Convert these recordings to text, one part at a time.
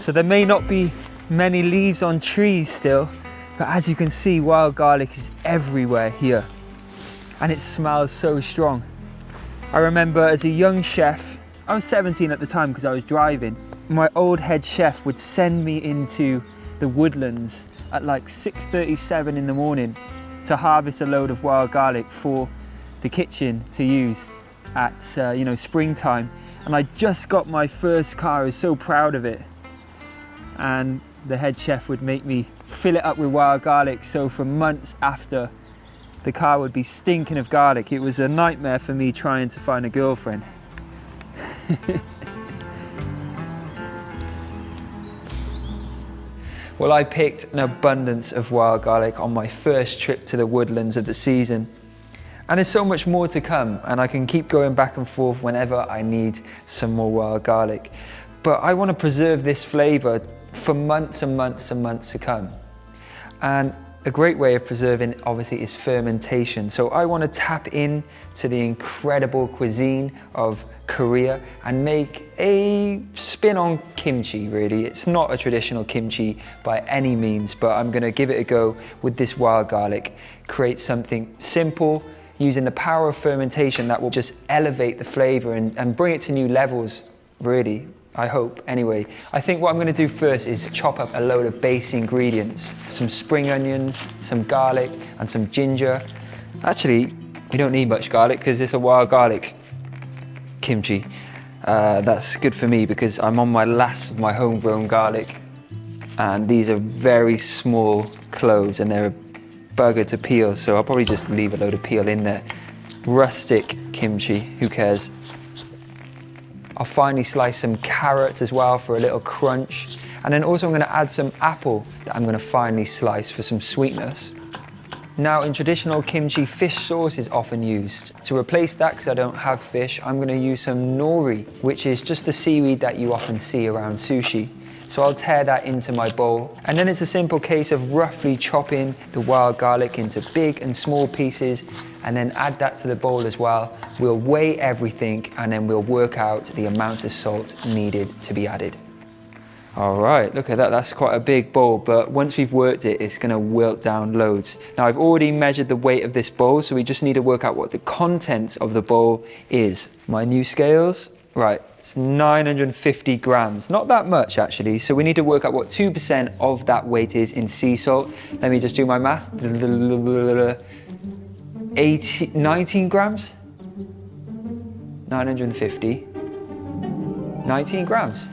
So there may not be many leaves on trees still, but as you can see, wild garlic is everywhere here. And it smells so strong. I remember as a young chef, I was 17 at the time because I was driving, my old head chef would send me into the woodlands at like 6:37 in the morning to harvest a load of wild garlic for the kitchen to use at you know, springtime. And I just got my first car. I was so proud of it. And the head chef would make me fill it up with wild garlic, so for months after, the car would be stinking of garlic. It was a nightmare for me trying to find a girlfriend. Well, I picked an abundance of wild garlic on my first trip to the woodlands of the season. And there's so much more to come, and I can keep going back and forth whenever I need some more wild garlic. But I want to preserve this flavor for months and months and months to come. And a great way of preserving, obviously, is fermentation. So I want to tap in to the incredible cuisine of Korea and make a spin on kimchi, really. It's not a traditional kimchi by any means, but I'm going to give it a go with this wild garlic. Create something simple, using the power of fermentation that will just elevate the flavor and bring it to new levels, really. I hope. Anyway, I think what I'm going to do first is chop up a load of base ingredients. Some spring onions, some garlic, and some ginger. Actually, you don't need much garlic because it's a wild garlic kimchi. That's good for me because I'm on my last of my homegrown garlic. And these are very small cloves and they're a bugger to peel, so I'll probably just leave a load of peel in there. Rustic kimchi, who cares? I'll finally slice some carrots as well for a little crunch. And then also I'm going to add some apple that I'm going to finely slice for some sweetness. Now, in traditional kimchi, fish sauce is often used. To replace that, because I don't have fish, I'm going to use some nori, which is just the seaweed that you often see around sushi. So I'll tear that into my bowl. And then it's a simple case of roughly chopping the wild garlic into big and small pieces and then add that to the bowl as well. We'll weigh everything and then we'll work out the amount of salt needed to be added. All right, look at that, that's quite a big bowl, but once we've worked it, it's gonna wilt down loads. Now I've already measured the weight of this bowl, so we just need to work out what the contents of the bowl is. My new scales, right, it's 950 grams, not that much actually, so we need to work out what 2% of that weight is in sea salt. Let me just do my math. 19 grams? 950, 19 grams.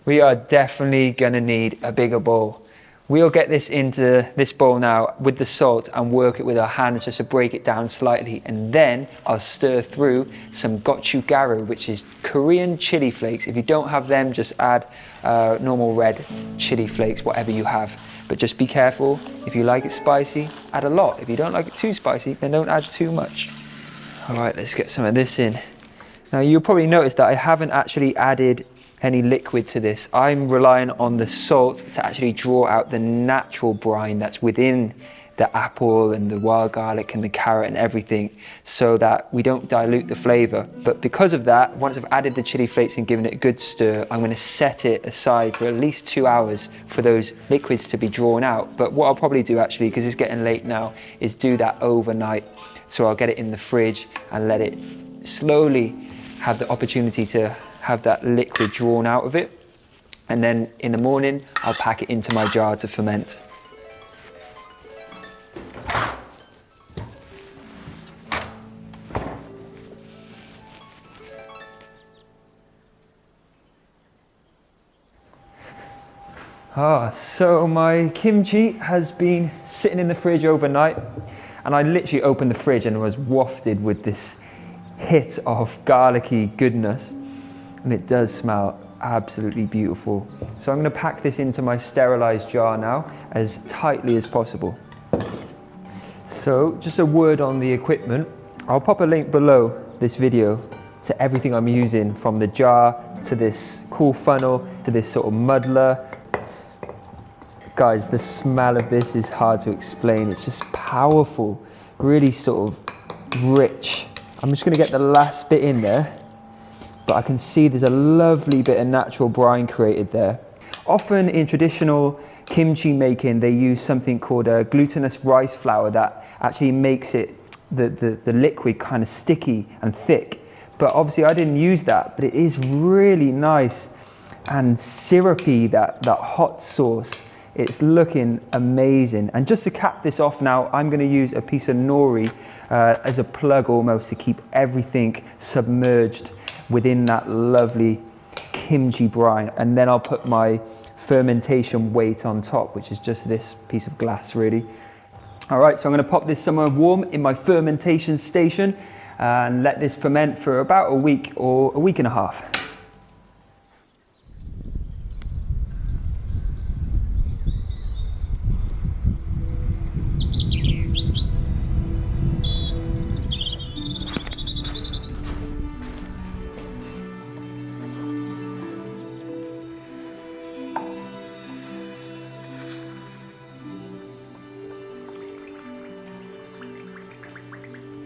We are definitely gonna need a bigger bowl. We'll get this into this bowl now with the salt and work it with our hands just to break it down slightly. And then I'll stir through some gochugaru, which is Korean chili flakes. If you don't have them, just add normal red chili flakes, whatever you have. But just be careful. If you like it spicy, add a lot. If you don't like it too spicy, then don't add too much. All right, let's get some of this in. Now you'll probably notice that I haven't actually added any liquid to this. I'm relying on the salt to actually draw out the natural brine that's within the apple and the wild garlic and the carrot and everything, so that we don't dilute the flavor. But because of that, once I've added the chili flakes and given it a good stir, I'm going to set it aside for at least 2 hours for those liquids to be drawn out. But what I'll probably do actually, because it's getting late now, is do that overnight. So I'll get it in the fridge and let it slowly have the opportunity to have that liquid drawn out of it. And then in the morning, I'll pack it into my jar to ferment. So my kimchi has been sitting in the fridge overnight, and I literally opened the fridge and was wafted with this hit of garlicky goodness. And it does smell absolutely beautiful. So I'm going to pack this into my sterilized jar now as tightly as possible. So just a word on the equipment. I'll pop a link below this video to everything I'm using, from the jar to this cool funnel to this sort of muddler. Guys, the smell of this is hard to explain. It's just powerful, really sort of rich. I'm just going to get the last bit in there. but I can see there's a lovely bit of natural brine created there. Often in traditional kimchi making, they use something called a glutinous rice flour that actually makes it, the liquid kind of sticky and thick. But obviously I didn't use that, but it is really nice and syrupy, that hot sauce. It's looking amazing. And just to cap this off now, I'm gonna use a piece of nori as a plug almost to keep everything submerged within that lovely kimchi brine. And then I'll put my fermentation weight on top, which is just this piece of glass really. All right, so I'm gonna pop this somewhere warm in my fermentation station and let this ferment for about a week or a week and a half.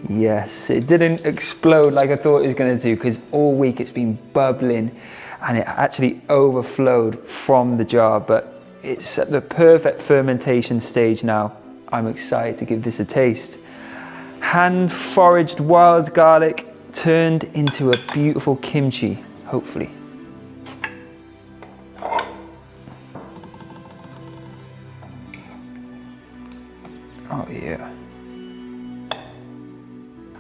Yes, it didn't explode like I thought it was going to do, because all week it's been bubbling and it actually overflowed from the jar, but it's at the perfect fermentation stage now. I'm excited to give this a taste. Hand foraged wild garlic turned into a beautiful kimchi, hopefully. Oh yeah.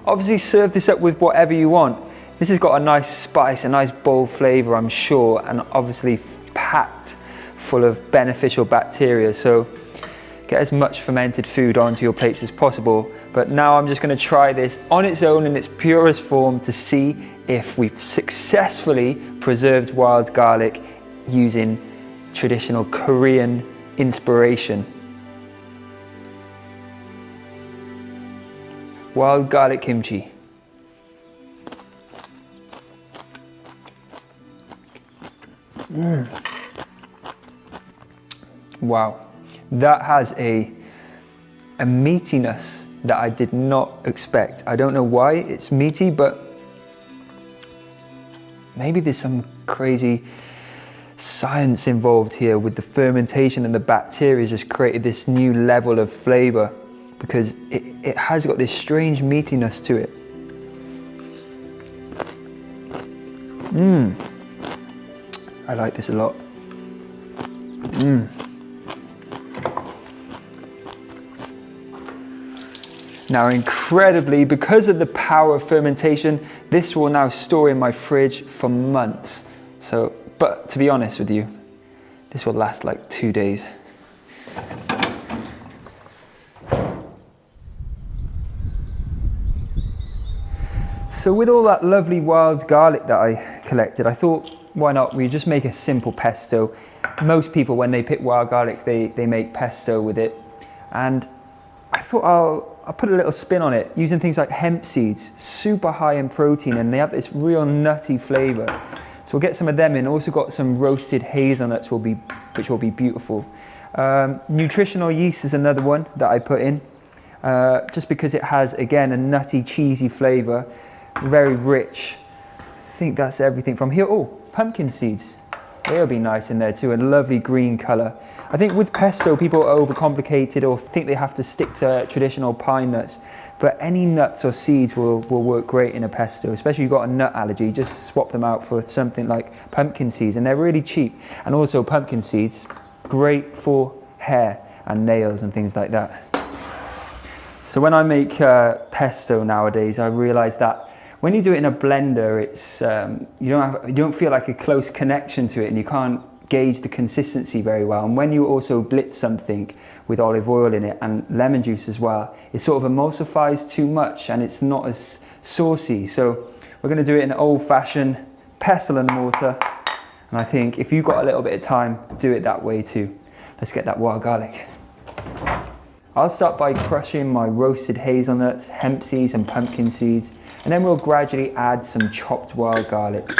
Obviously serve this up with whatever you want. This has got a nice spice, a nice bold flavor, I'm sure, and obviously packed full of beneficial bacteria. So get as much fermented food onto your plates as possible. But now I'm just going to try this on its own in its purest form to see if we've successfully preserved wild garlic using traditional Korean inspiration. Wild garlic kimchi. Wow, that has a meatiness that I did not expect. I don't know why it's meaty, but maybe there's some crazy science involved here with the fermentation, and the bacteria just created this new level of flavor, because it has got this strange meatiness to it. I like this a lot. Now, incredibly, because of the power of fermentation, this will now store in my fridge for months. So, but to be honest with you, this will last like 2 days. So with all that lovely wild garlic that I collected, I thought, why not, we just make a simple pesto. Most people, when they pick wild garlic, they make pesto with it. And I thought I'll put a little spin on it using things like hemp seeds, super high in protein, and they have this real nutty flavor. So we'll get some of them in. Also got some roasted hazelnuts, which will be beautiful. Nutritional yeast is another one that I put in, just because it has, again, a nutty, cheesy flavor. Very rich. I think that's everything from here. Oh, pumpkin seeds. They'll be nice in there too, a lovely green color. I think with pesto, people overcomplicate it or think they have to stick to traditional pine nuts, but any nuts or seeds will work great in a pesto, especially if you've got a nut allergy. Just swap them out for something like pumpkin seeds, and they're really cheap. And also pumpkin seeds, great for hair and nails and things like that. So when I make pesto nowadays, I realize that when you do it in a blender, it's you don't feel like a close connection to it, and you can't gauge the consistency very well. And when you also blitz something with olive oil in it and lemon juice as well, it sort of emulsifies too much and it's not as saucy. So we're going to do it in old-fashioned pestle and mortar. And I think if you've got a little bit of time, do it that way too. Let's get that wild garlic. I'll start by crushing my roasted hazelnuts, hemp seeds and pumpkin seeds, and then we'll gradually add some chopped wild garlic.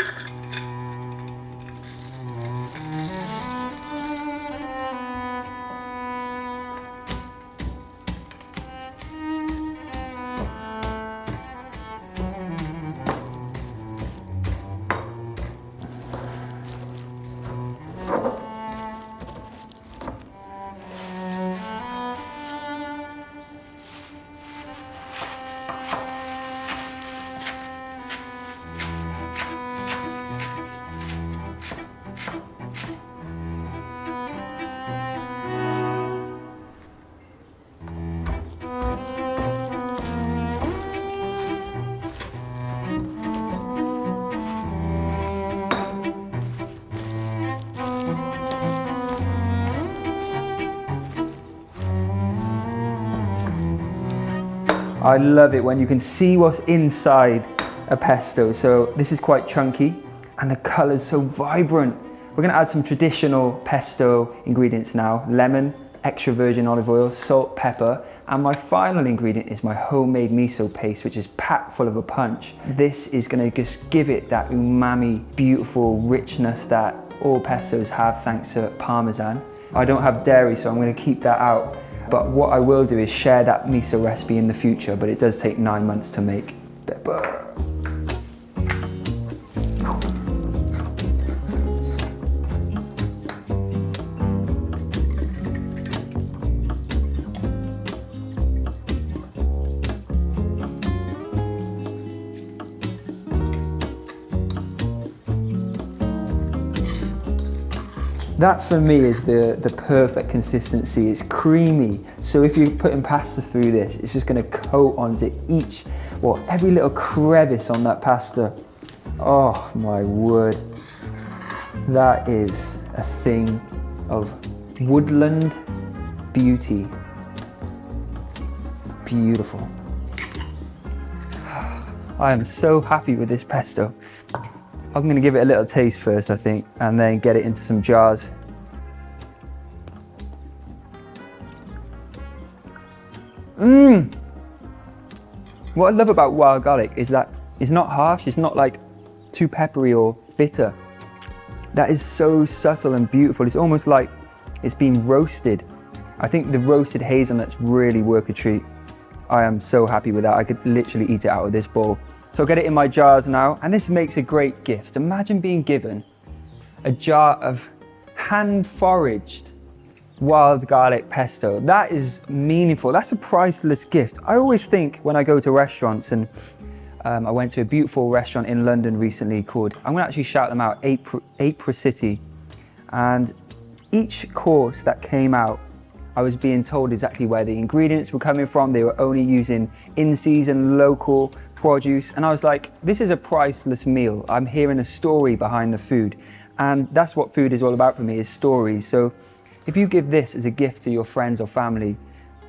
I love it when you can see what's inside a pesto. So this is quite chunky and the color's so vibrant. We're gonna add some traditional pesto ingredients now. Lemon, extra virgin olive oil, salt, pepper, and my final ingredient is my homemade miso paste, which is packed full of a punch. This is gonna just give it that umami, beautiful richness that all pestos have thanks to Parmesan. I don't have dairy, so I'm gonna keep that out. But what I will do is share that miso recipe in the future, but it does take 9 months to make. That for me is the perfect consistency. It's creamy. So if you're putting pasta through this, it's just gonna coat onto every little crevice on that pasta. Oh my word. That is a thing of woodland beauty. Beautiful. I am so happy with this pesto. I'm gonna give it a little taste first, I think, and then get it into some jars. What I love about wild garlic is that it's not harsh, it's not like too peppery or bitter. That is so subtle and beautiful. It's almost like it's been roasted. I think the roasted hazelnuts really work a treat. I am so happy with that. I could literally eat it out of this bowl. So I'll get it in my jars now, and this makes a great gift. Imagine being given a jar of hand-foraged wild garlic pesto. That is meaningful. That's a priceless gift. I always think when I go to restaurants, and I went to a beautiful restaurant in London recently called, I'm gonna actually shout them out, April City. And each course that came out, I was being told exactly where the ingredients were coming from. They were only using in-season, local produce. And I was like, this is a priceless meal. I'm hearing a story behind the food. And that's what food is all about for me, is stories. So if you give this as a gift to your friends or family,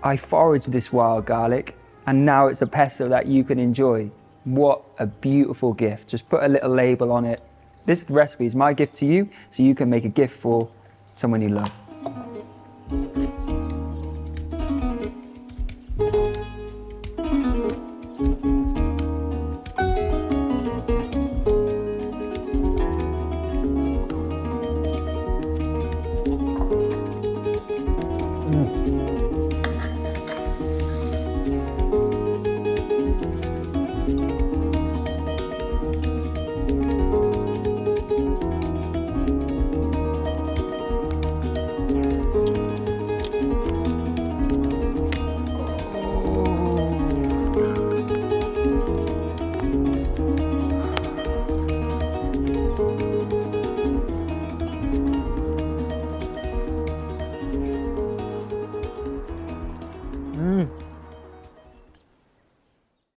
I foraged this wild garlic and now it's a pesto that you can enjoy. What a beautiful gift. Just put a little label on it. This recipe is my gift to you, so you can make a gift for someone you love.